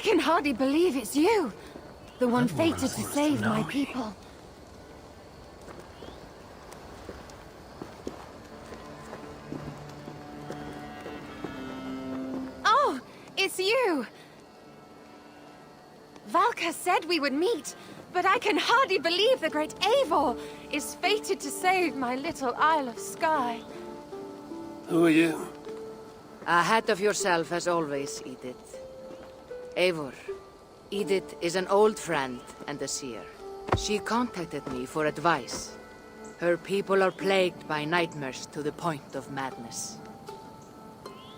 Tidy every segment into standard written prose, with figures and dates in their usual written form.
can hardly believe it's you. The one fated to save my people. Oh, it's you! Valka said we would meet, but I can hardly believe the great Eivor is fated to save my little Isle of Skye. Who are you? Ahead of yourself as always, Edith. Eivor. Edith is an old friend and a seer. She contacted me for advice. Her people are plagued by nightmares to the point of madness.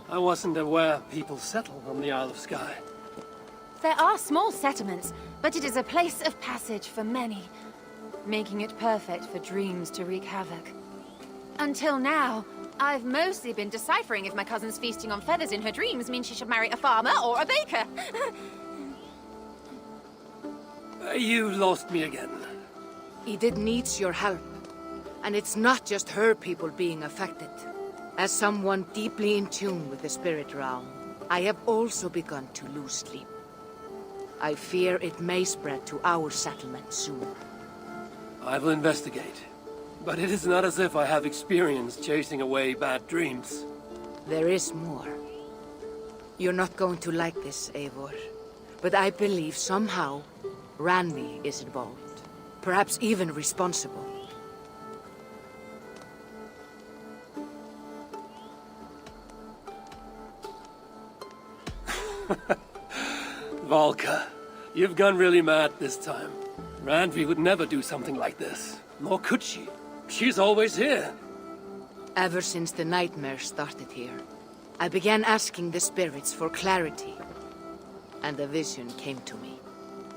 I wasn't aware people settled on the Isle of Skye. There are small settlements, but it is a place of passage for many, making it perfect for dreams to wreak havoc. Until now, I've mostly been deciphering if my cousin's feasting on feathers in her dreams means she should marry a farmer or a baker. You lost me again. Edith needs your help. And it's not just her people being affected. As someone deeply in tune with the spirit realm, I have also begun to lose sleep. I fear it may spread to our settlement soon. I will investigate. But it is not as if I have experience chasing away bad dreams. There is more. You're not going to like this, Eivor. But I believe somehow Randvi is involved. Perhaps even responsible. Valka, you've gone really mad this time. Randvi would never do something like this. Nor could she. She's always here. Ever since the nightmare started here, I began asking the spirits for clarity. And a vision came to me.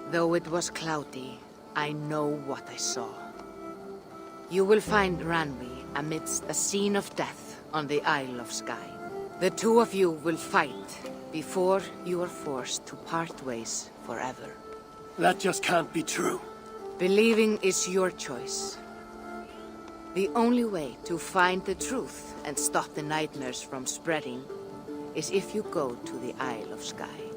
Though it was cloudy, I know what I saw. You will find Randvi amidst a scene of death on the Isle of Skye. The two of you will fight before you are forced to part ways forever. That just can't be true. Believing is your choice. The only way to find the truth and stop the nightmares from spreading is if you go to the Isle of Skye.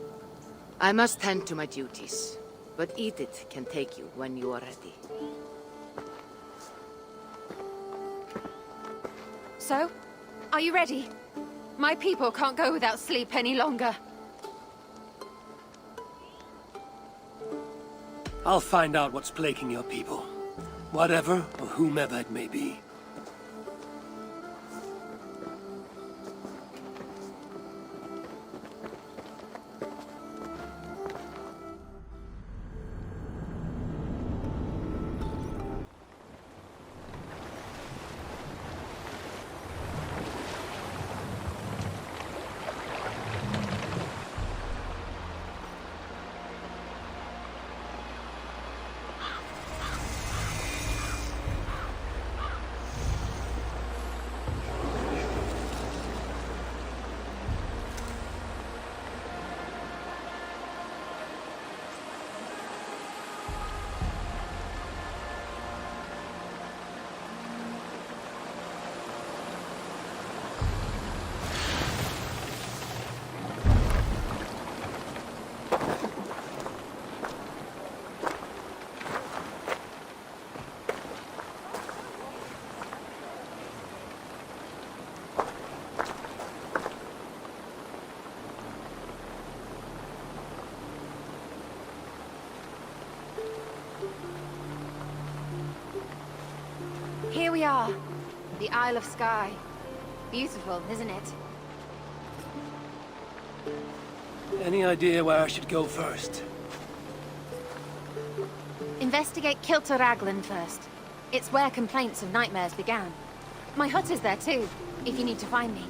I must tend to my duties, but Edith can take you when you are ready. So, are you ready? My people can't go without sleep any longer. I'll find out what's plaguing your people. Whatever or whomever it may be. Here we are, the Isle of Skye. Beautiful, isn't it? Any idea where I should go first? Investigate Kilter Raglan first. It's where complaints of nightmares began. My hut is there too, if you need to find me.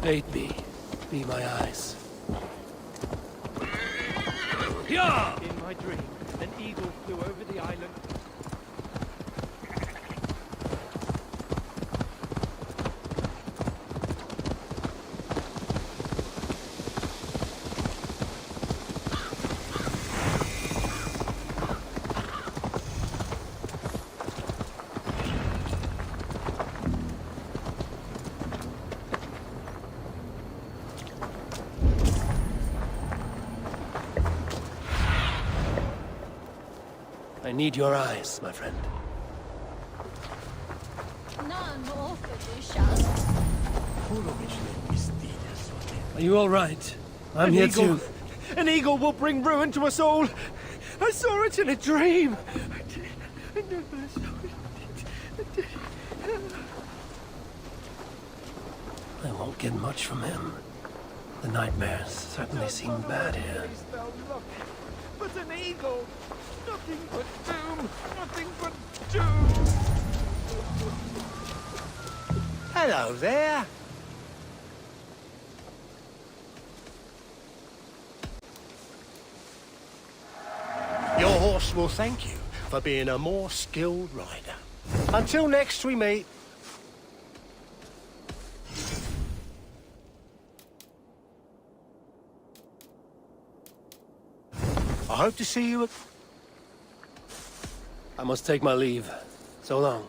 Aid me. Be my eyes. Yeah! In my dream, an eagle flew over the island. I need your eyes, my friend. None more for you, Shaz. Are you all right? I'm here too. An eagle will bring ruin to us all. I saw it in a dream. I never saw it. I won't get much from him. The nightmares certainly seem bad here. But an eagle! Nothing but doom! Nothing but doom! Hello there. Your horse will thank you for being a more skilled rider. Until next we meet. I hope to see you at... I must take my leave. So long.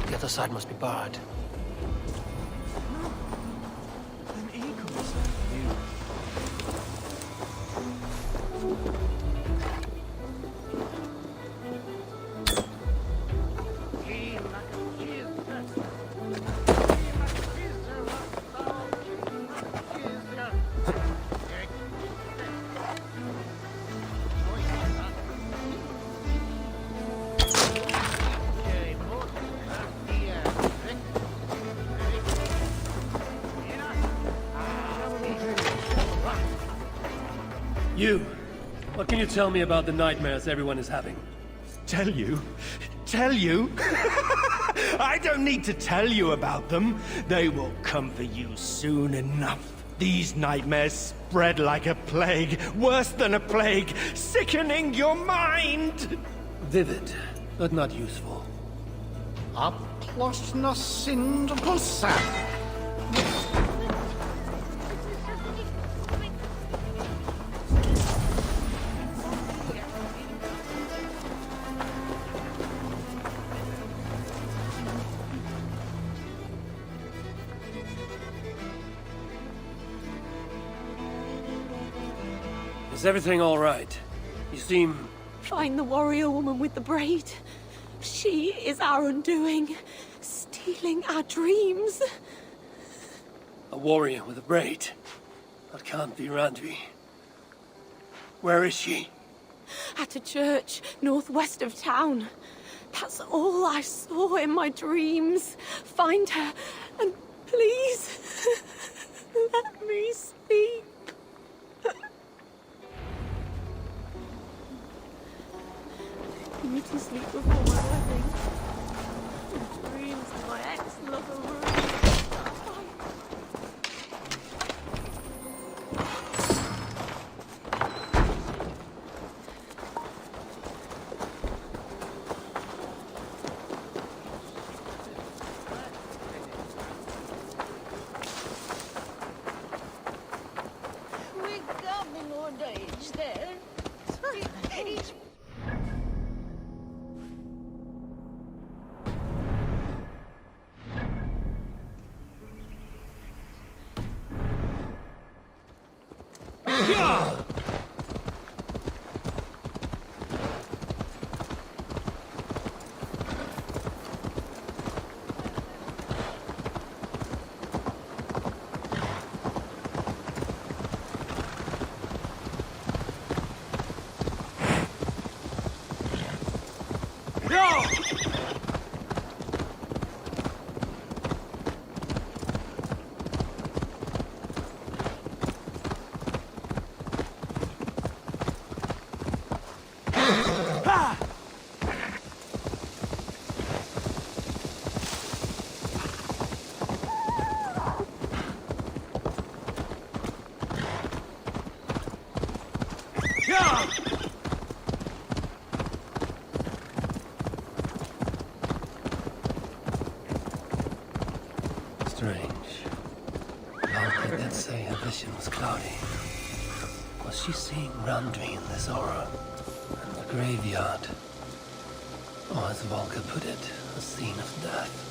The other side must be barred. An eagle! You! What can you tell me about the nightmares everyone is having? Tell you? Tell you? I don't need to tell you about them. They will come for you soon enough. These nightmares spread like a plague, worse than a plague, sickening your mind! Vivid, but not useful. Aplos sind pulsar. Is everything all right? You seem... Find the warrior woman with the braid. She is our undoing, stealing our dreams. a warrior with a braid. That can't be Randvi. Where is she? At a church northwest of town. That's all I saw in my dreams. Find her, and please, let me sleep. I need to sleep before my wedding. My dreams of my ex-lover were... Strange. Valka did say her vision was cloudy. Was she seeing Randvi in this aura? And the graveyard? Or as Valka put it, a scene of death?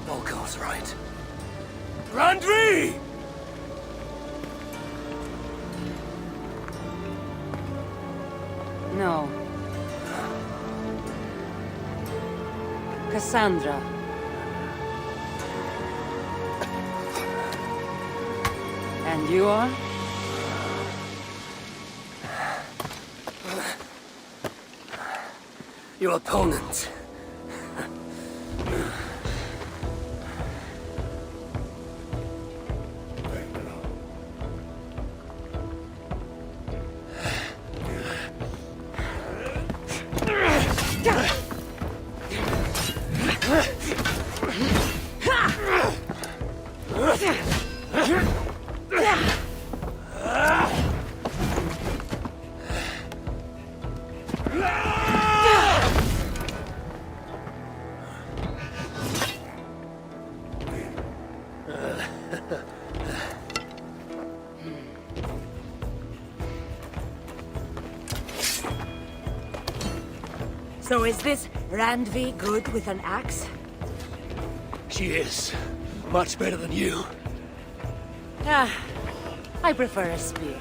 Volko's right. Randvi! No. Cassandra. And you are? Your opponent. So is this Randvi good with an axe? She is. Much better than you. Ah, I prefer a spear.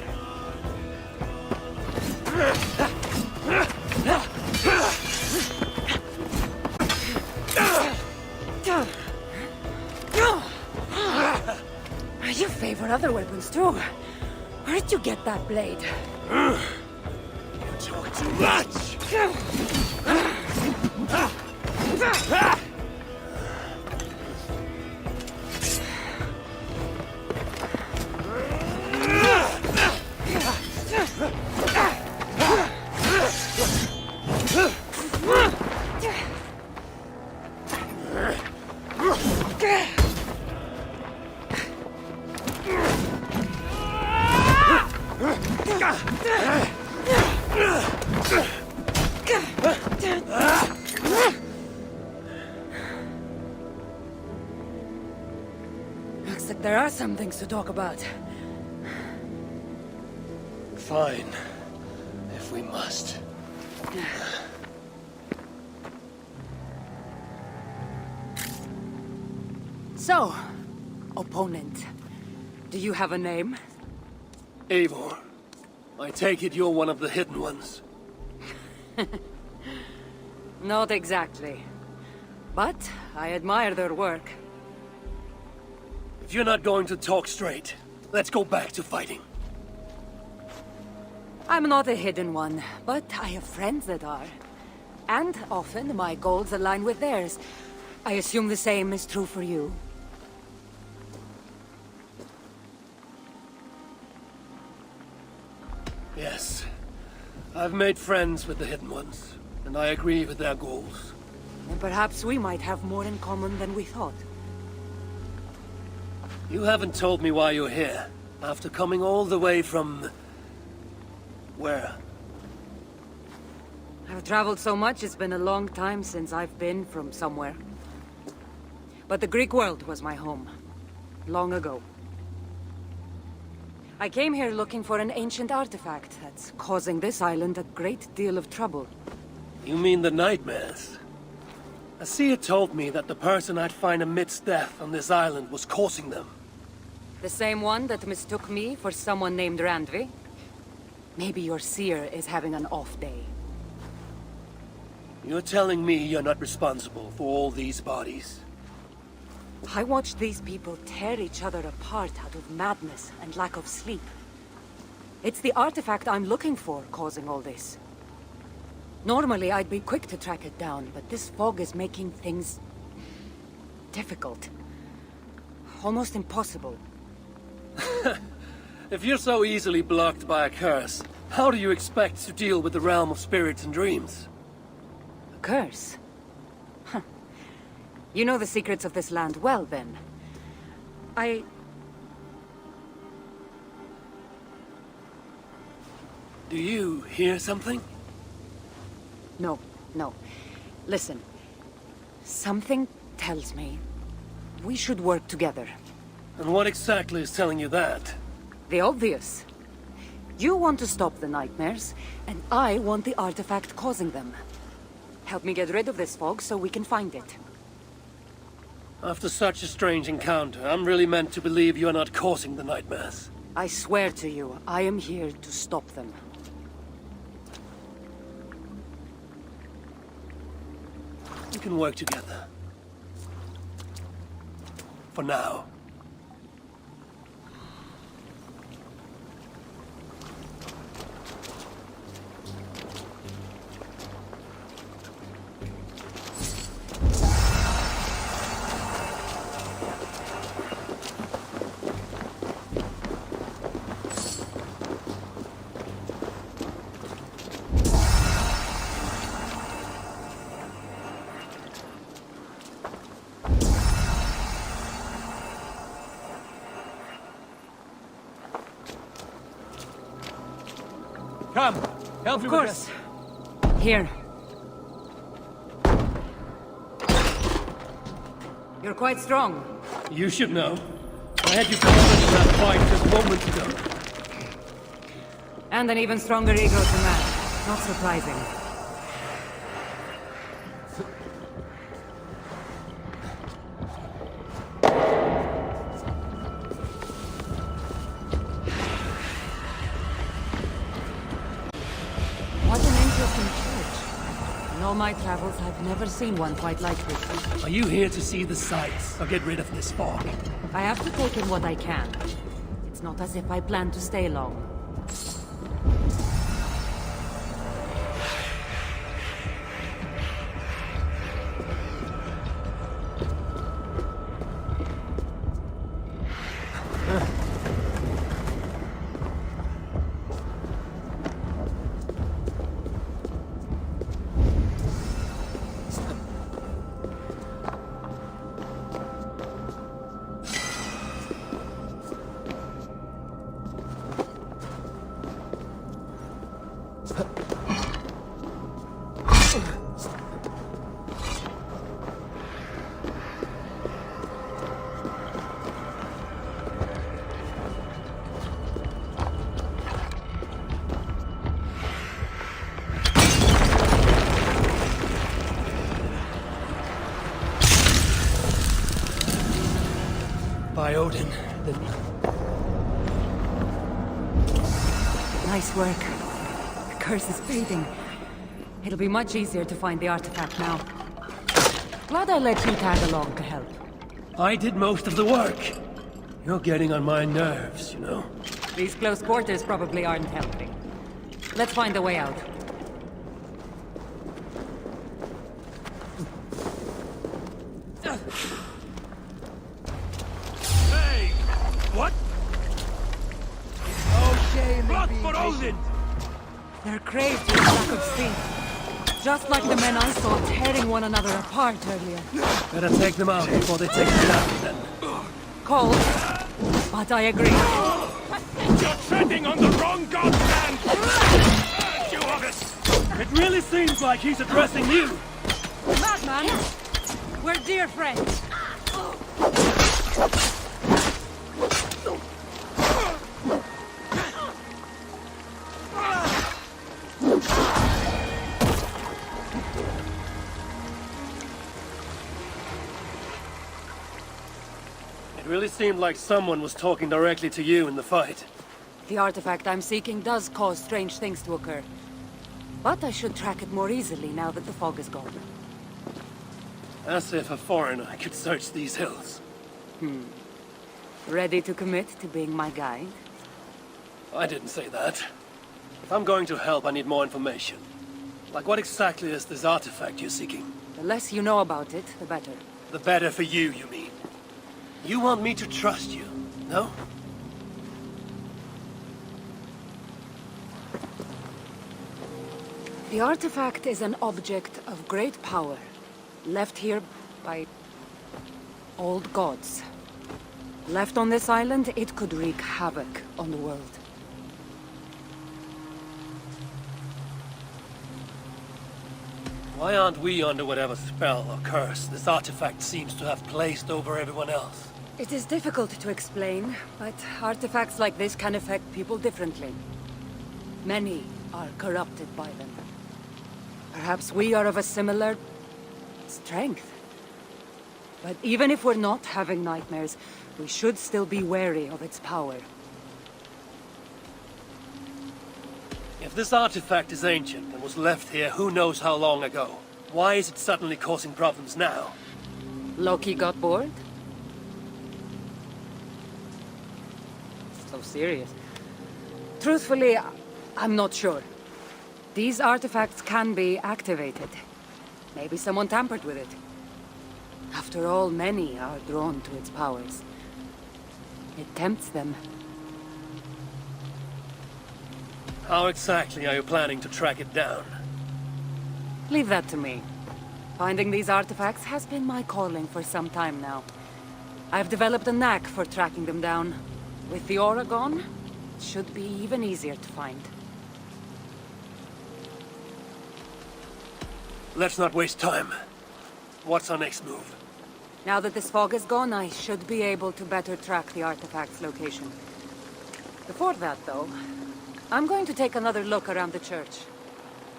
You favor other weapons too. Where did you get that blade? You talk too much! Looks like there are some things to talk about. Fine. If we must. So, opponent, do you have a name? Eivor, I take it you're one of the hidden ones. Not exactly. But I admire their work. If you're not going to talk straight, let's go back to fighting. I'm not a hidden one, but I have friends that are. And often my goals align with theirs. I assume the same is true for you. Yes. I've made friends with the hidden ones, and I agree with their goals. And perhaps we might have more in common than we thought. You haven't told me why you're here, after coming all the way from... where? I've traveled so much, it's been a long time since I've been from somewhere. But the Greek world was my home. Long ago. I came here looking for an ancient artifact that's causing this island a great deal of trouble. You mean the nightmares? A seer told me that the person I'd find amidst death on this island was causing them. The same one that mistook me for someone named Randvi? Maybe your seer is having an off day. You're telling me you're not responsible for all these bodies? I watched these people tear each other apart out of madness and lack of sleep. It's the artifact I'm looking for causing all this. Normally, I'd be quick to track it down, but this fog is making things... difficult. Almost impossible. If you're so easily blocked by a curse, how do you expect to deal with the realm of spirits and dreams? A curse? Huh. You know the secrets of this land well, then. Do you hear something? No, no. Listen. Something tells me we should work together. And what exactly is telling you that? The obvious. You want to stop the nightmares, and I want the artifact causing them. Help me get rid of this fog so we can find it. After such a strange encounter, I'm really meant to believe you are not causing the nightmares. I swear to you, I am here to stop them. We can work together. For now. Come, help me Of with course. Here. You're quite strong. You should know. I had you covered in that fight just moments ago. And an even stronger ego than that. Not surprising. What an interesting church. In all my travels, I've never seen one quite like this. Are you here to see the sights, or get rid of this fog? I have to take in what I can. It's not as if I plan to stay long. By Odin, then... Nice work. The curse is fading. It'll be much easier to find the artifact now. Glad I let you tag along to help. I did most of the work. You're getting on my nerves, you know. These close quarters probably aren't helping. Let's find a way out. Hey! What? Oh, shame! Blood for Odin! They're crazed with lack of sleep. Just like the men I saw tearing one another apart earlier. Better take them out before they take me down, then. Cold, but I agree. You're treading on the wrong god's land! You of it! It really seems like he's addressing you. Madman! We're dear friends. It really seemed like someone was talking directly to you in the fight. The artifact I'm seeking does cause strange things to occur. But I should track it more easily now that the fog is gone. As if a foreigner could search these hills. Ready to commit to being my guide? I didn't say that. If I'm going to help, I need more information. Like what exactly is this artifact you're seeking? The less you know about it, the better. The better for you mean? You want me to trust you, no? The artifact is an object of great power, left here by old gods. Left on this island, it could wreak havoc on the world. Why aren't we under whatever spell or curse this artifact seems to have placed over everyone else? It is difficult to explain, but artifacts like this can affect people differently. Many are corrupted by them. Perhaps we are of a similar strength. But even if we're not having nightmares, we should still be wary of its power. If this artifact is ancient and was left here who knows how long ago, why is it suddenly causing problems now? Loki got bored? So serious. Truthfully, I'm not sure. These artifacts can be activated. Maybe someone tampered with it. After all, many are drawn to its powers. It tempts them. How exactly are you planning to track it down? Leave that to me. Finding these artifacts has been my calling for some time now. I've developed a knack for tracking them down. With the aura gone, it should be even easier to find. Let's not waste time. What's our next move? Now that this fog is gone, I should be able to better track the artifact's location. Before that, though, I'm going to take another look around the church.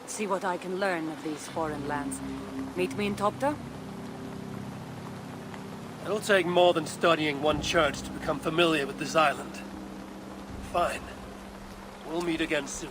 See what I can learn of these foreign lands. Meet me in Topta? It'll take more than studying one church to become familiar with this island. Fine. We'll meet again soon.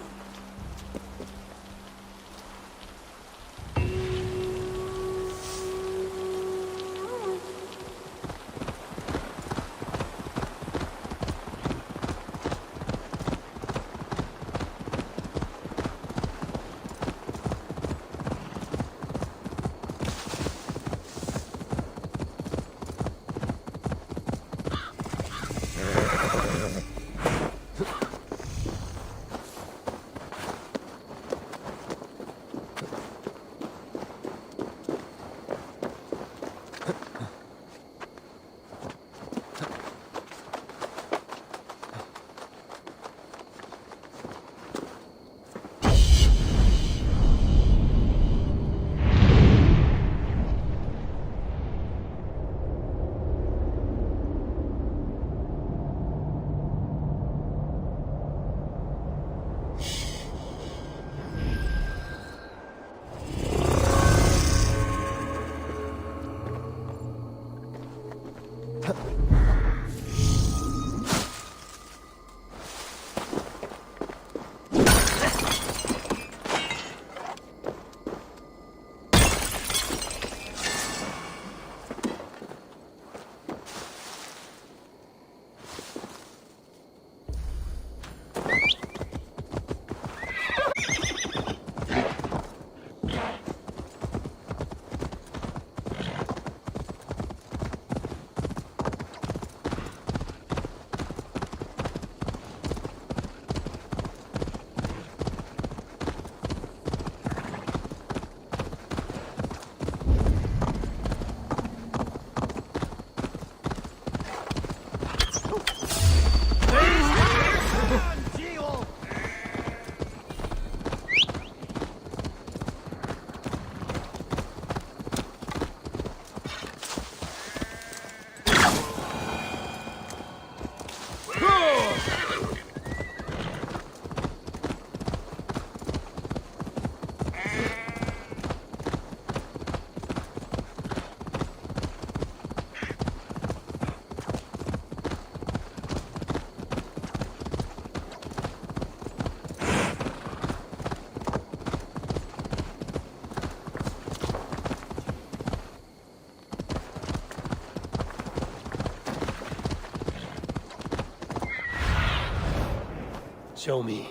Show me.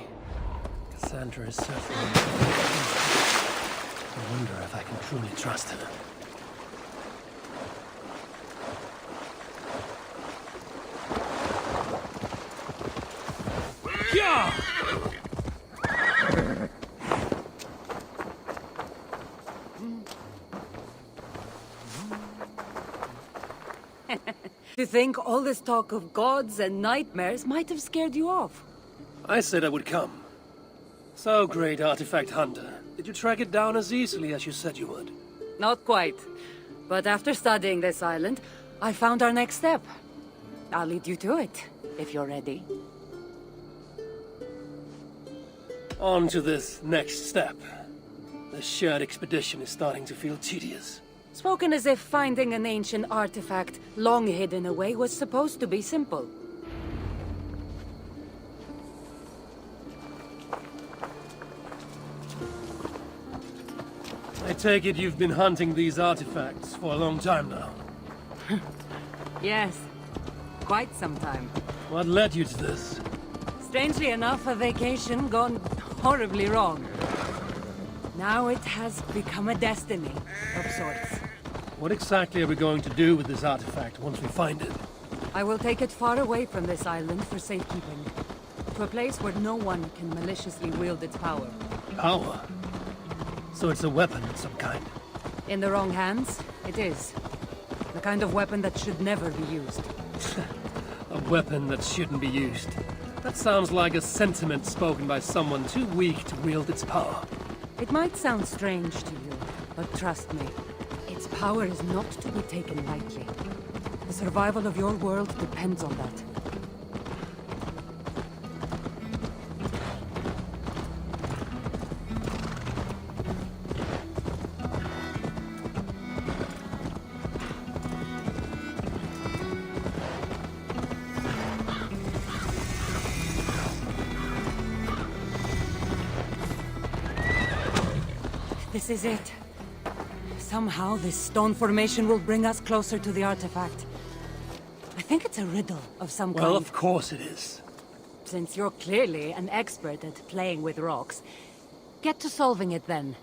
Cassandra is certainly... I wonder if I can truly trust her. Yeah! To think all this talk of gods and nightmares might have scared you off. I said I would come. So, great artifact hunter, did you track it down as easily as you said you would? Not quite. But after studying this island, I found our next step. I'll lead you to it, if you're ready. On to this next step. The shared expedition is starting to feel tedious. Spoken as if finding an ancient artifact long hidden away was supposed to be simple. I take it you've been hunting these artifacts for a long time now. Yes, quite some time. What led you to this? Strangely enough, a vacation gone horribly wrong. Now it has become a destiny of sorts. What exactly are we going to do with this artifact once we find it? I will take it far away from this island for safekeeping. To a place where no one can maliciously wield its power. Power? So it's a weapon of some kind? In the wrong hands, it is. The kind of weapon that should never be used. A weapon that shouldn't be used. That sounds like a sentiment spoken by someone too weak to wield its power. It might sound strange to you, but trust me, its power is not to be taken lightly. The survival of your world depends on that. This is it. Somehow this stone formation will bring us closer to the artifact. I think it's a riddle of some kind. Well, of course it is. Since you're clearly an expert at playing with rocks, get to solving it then.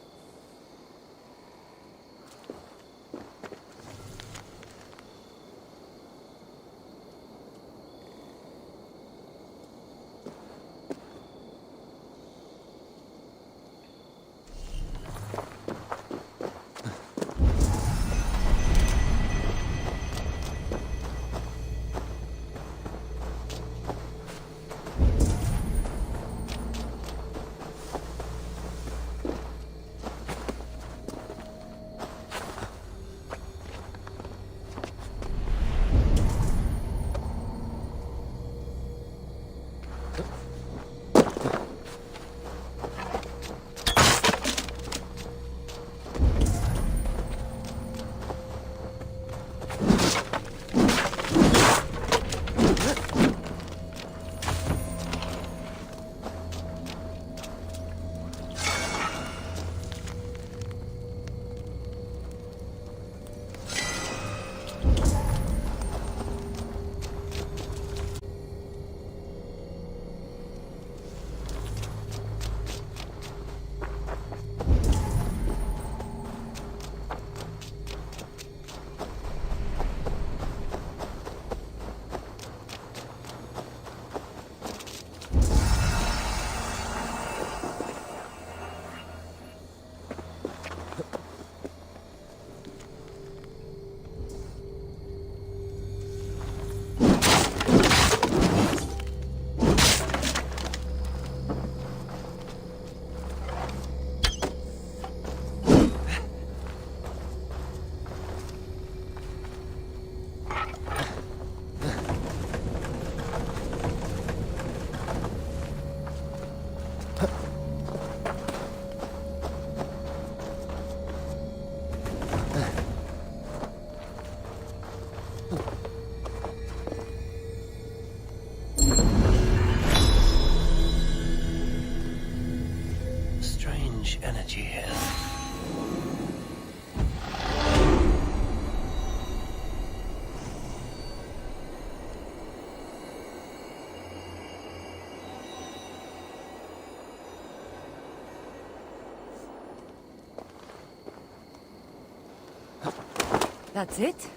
That's it?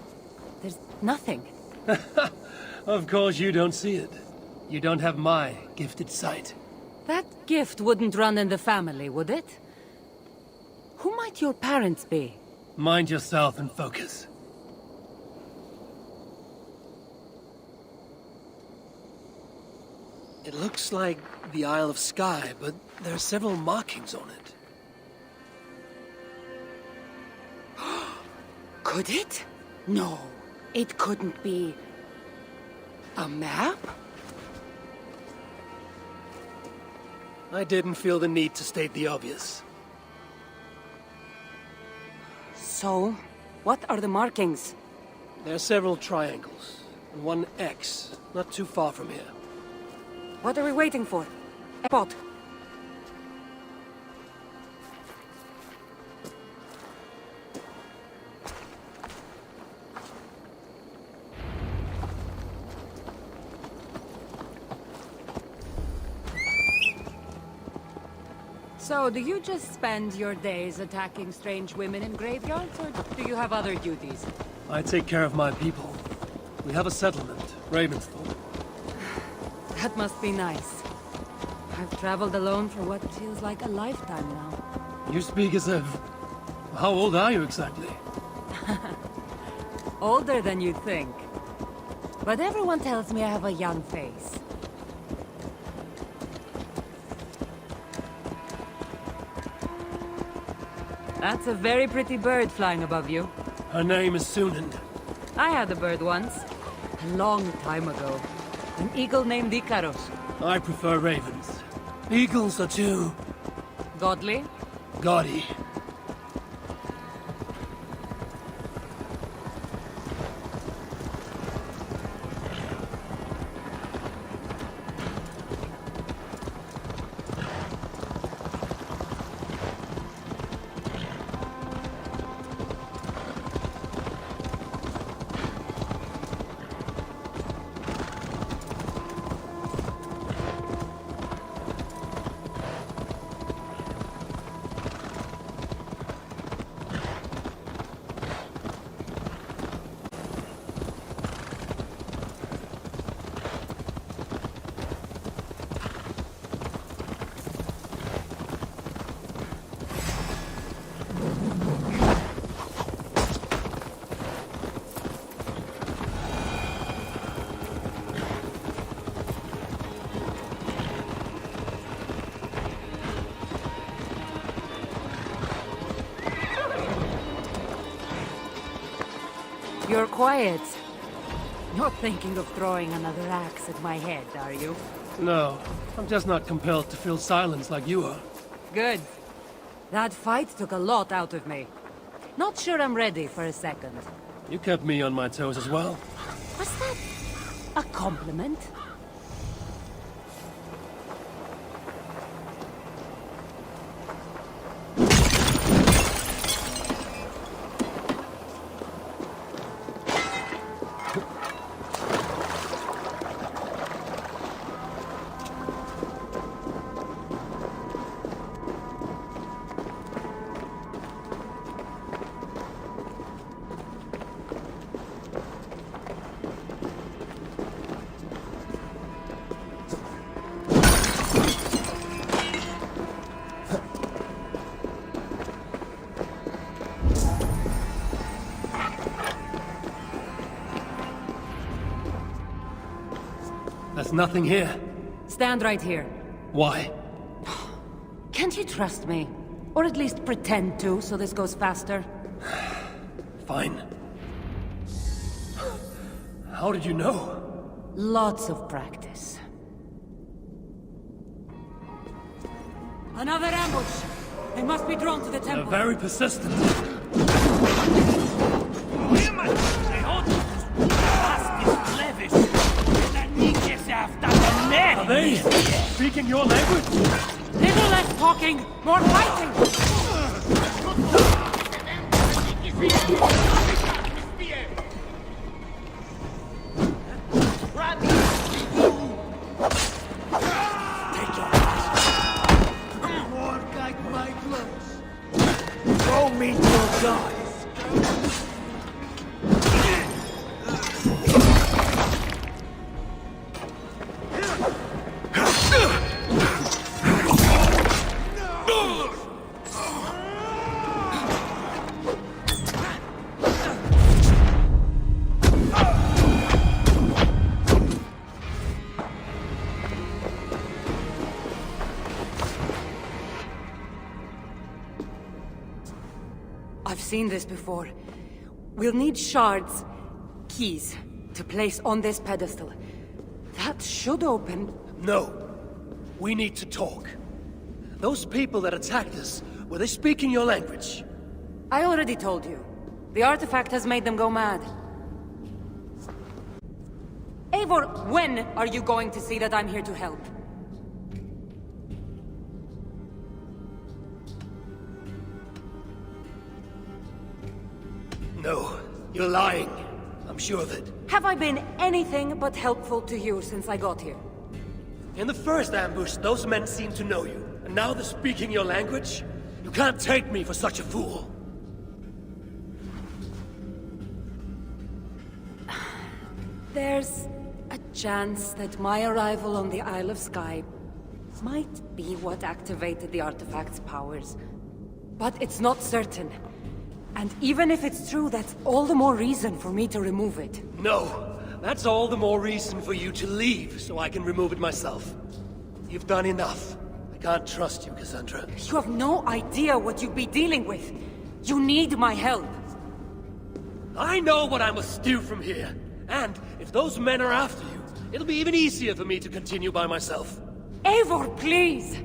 There's nothing. Of course you don't see it. You don't have my gifted sight. That gift wouldn't run in the family, would it? Who might your parents be? Mind yourself and focus. It looks like the Isle of Skye, but there are several markings on it. Could it? No, it couldn't be. A map? I didn't feel the need to state the obvious. So, what are the markings? There are several triangles, and one X, not too far from here. What are we waiting for? Spot. So, do you just spend your days attacking strange women in graveyards, or do you have other duties? I take care of my people. We have a settlement, Ravensthorpe. That must be nice. I've traveled alone for what feels like a lifetime now. You speak as if... How old are you exactly? Older than you'd think. But everyone tells me I have a young face. That's a very pretty bird flying above you. Her name is Sunan. I had a bird once. A long time ago. An eagle named Ikaros. I prefer ravens. Eagles are too... Godly? gaudy. You're quiet. Not thinking of throwing another axe at my head, are you? No, I'm just not compelled to feel silence like you are. Good. That fight took a lot out of me. Not sure I'm ready for a second. You kept me on my toes as well. Was that a compliment? There's nothing here. Stand right here. Why? Can't you trust me? Or at least pretend to, so this goes faster? Fine. How did you know? Lots of practice. Another ambush! They must be drawn to the They're temple. very persistent. Are they speaking your language? Little less talking, more fighting! Take your eyes. More like my clothes. Go meet your guys. I've seen this before. We'll need shards, keys, to place on this pedestal. That should open... No. We need to talk. Those people that attacked us, were they speaking your language? I already told you. The artifact has made them go mad. Eivor, when are you going to see that I'm here to help? No, you're lying. I'm sure of it. Have I been anything but helpful to you since I got here? In the first ambush, those men seemed to know you. And now they're speaking your language? You can't take me for such a fool. There's a chance that my arrival on the Isle of Skye might be what activated the artifact's powers. But it's not certain. And even if it's true, that's all the more reason for me to remove it. No, that's all the more reason for you to leave, so I can remove it myself. You've done enough. I can't trust you, Cassandra. You have no idea what you'd be dealing with. You need my help. I know what I must do from here. And if those men are after you, it'll be even easier for me to continue by myself. Eivor, please!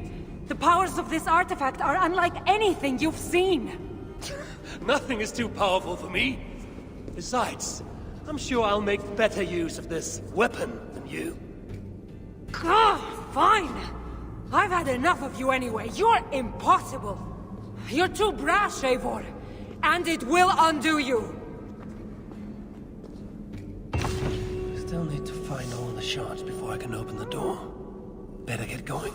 The powers of this artifact are unlike anything you've seen. Nothing is too powerful for me. Besides, I'm sure I'll make better use of this weapon than you. Fine! I've had enough of you anyway. You're impossible. You're too brash, Eivor. And it will undo you. Still need to find all the shards before I can open the door. Better get going.